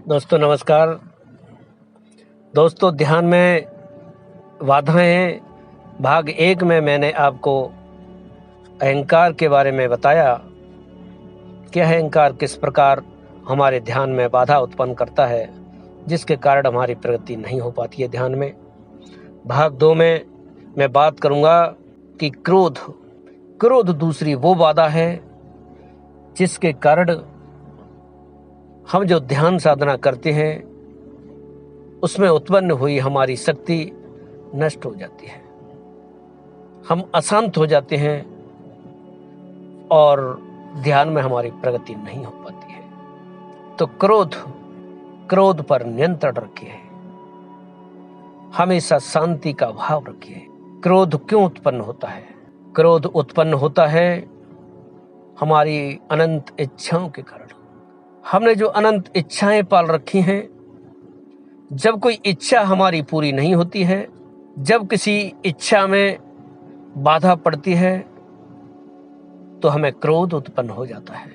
दोस्तों नमस्कार। दोस्तों ध्यान में बाधाएं भाग 1 में मैंने आपको अहंकार के बारे में बताया कि अहंकार किस प्रकार हमारे ध्यान में बाधा उत्पन्न करता है, जिसके कारण हमारी प्रगति नहीं हो पाती है ध्यान में। भाग 2 में मैं बात करूंगा कि क्रोध दूसरी वो बाधा है जिसके कारण हम जो ध्यान साधना करते हैं उसमें उत्पन्न हुई हमारी शक्ति नष्ट हो जाती है, हम अशांत हो जाते हैं और ध्यान में हमारी प्रगति नहीं हो पाती है। तो क्रोध पर नियंत्रण रखिए, हमेशा शांति का भाव रखिए। क्रोध क्यों उत्पन्न होता है? क्रोध उत्पन्न होता है हमारी अनंत इच्छाओं के कारण। हमने जो अनंत इच्छाएं पाल रखी हैं, जब कोई इच्छा हमारी पूरी नहीं होती है, जब किसी इच्छा में बाधा पड़ती है तो हमें क्रोध उत्पन्न हो जाता है।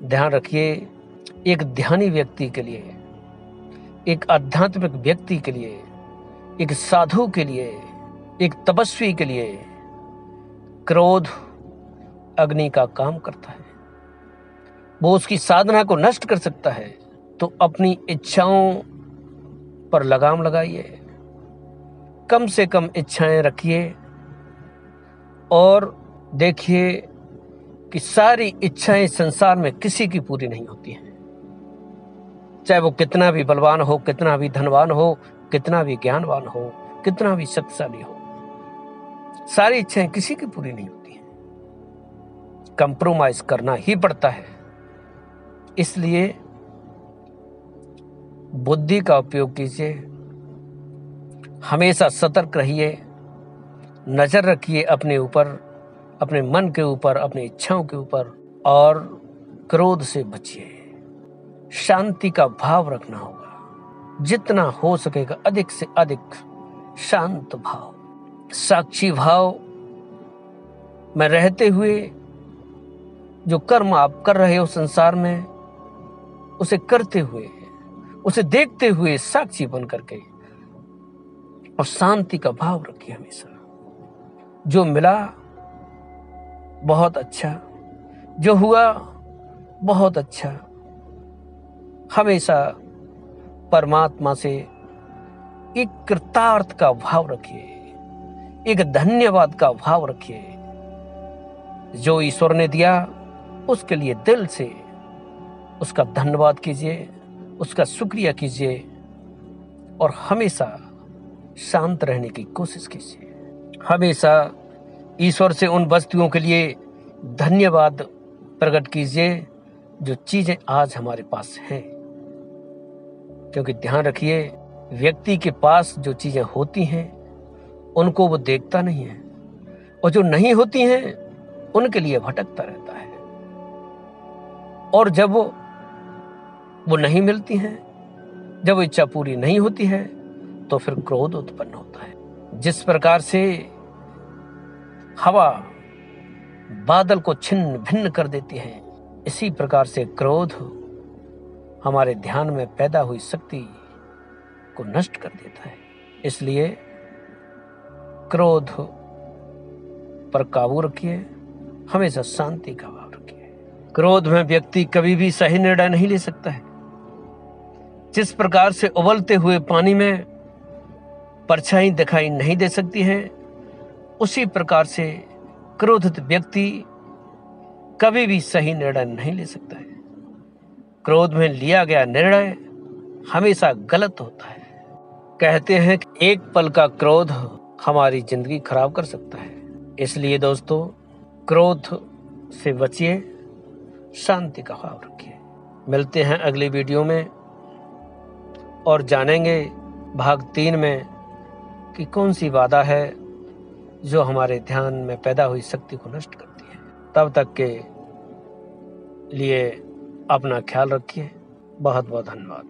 ध्यान रखिए, एक ध्यानी व्यक्ति के लिए, एक आध्यात्मिक व्यक्ति के लिए, एक साधु के लिए, एक तपस्वी के लिए क्रोध अग्नि का काम करता है। वो उसकी साधना को नष्ट कर सकता है। तो अपनी इच्छाओं पर लगाम लगाइए, कम से कम इच्छाएं रखिए और देखिए कि सारी इच्छाएं संसार में किसी की पूरी नहीं होती हैं। चाहे वो कितना भी बलवान हो, कितना भी धनवान हो, कितना भी ज्ञानवान हो, कितना भी शक्तिशाली हो, सारी इच्छाएं किसी की पूरी नहीं होती हैं। कंप्रोमाइज करना ही पड़ता है। इसलिए बुद्धि का उपयोग कीजिए, हमेशा सतर्क रहिए, नजर रखिए अपने ऊपर, अपने मन के ऊपर, अपनी इच्छाओं के ऊपर, और क्रोध से बचिए। शांति का भाव रखना होगा, जितना हो सकेगा अधिक से अधिक शांत भाव, साक्षी भाव में रहते हुए जो कर्म आप कर रहे हो संसार में, उसे करते हुए, उसे देखते हुए साक्षी बन करके, और शांति का भाव रखिए हमेशा। जो मिला बहुत अच्छा, जो हुआ बहुत अच्छा। हमेशा परमात्मा से एक कृतार्थ का भाव रखिए, एक धन्यवाद का भाव रखिए। जो ईश्वर ने दिया उसके लिए दिल से उसका धन्यवाद कीजिए, उसका शुक्रिया कीजिए और हमेशा शांत रहने की कोशिश कीजिए। हमेशा ईश्वर से उन वस्तुओं के लिए धन्यवाद प्रकट कीजिए जो चीजें आज हमारे पास हैं। क्योंकि ध्यान रखिए, व्यक्ति के पास जो चीजें होती हैं उनको वो देखता नहीं है, और जो नहीं होती हैं उनके लिए भटकता रहता है। और जब वो नहीं मिलती हैं, जब वो इच्छा पूरी नहीं होती है, तो फिर क्रोध उत्पन्न होता है। जिस प्रकार से हवा बादल को छिन्न भिन्न कर देती है, इसी प्रकार से क्रोध हमारे ध्यान में पैदा हुई शक्ति को नष्ट कर देता है। इसलिए क्रोध पर काबू रखिए, हमेशा शांति का भाव रखिए। क्रोध में व्यक्ति कभी भी सही निर्णय नहीं ले सकता है। जिस प्रकार से उबलते हुए पानी में परछाई दिखाई नहीं दे सकती है, उसी प्रकार से क्रोधित व्यक्ति कभी भी सही निर्णय नहीं ले सकता है। क्रोध में लिया गया निर्णय हमेशा गलत होता है। कहते हैं कि एक पल का क्रोध हमारी जिंदगी खराब कर सकता है। इसलिए दोस्तों, क्रोध से बचिए, शांति का भाव रखिए। मिलते हैं अगली वीडियो में और जानेंगे भाग 3 में कि कौन सी बाधा है जो हमारे ध्यान में पैदा हुई शक्ति को नष्ट करती है। तब तक के लिए अपना ख्याल रखिए। बहुत बहुत धन्यवाद।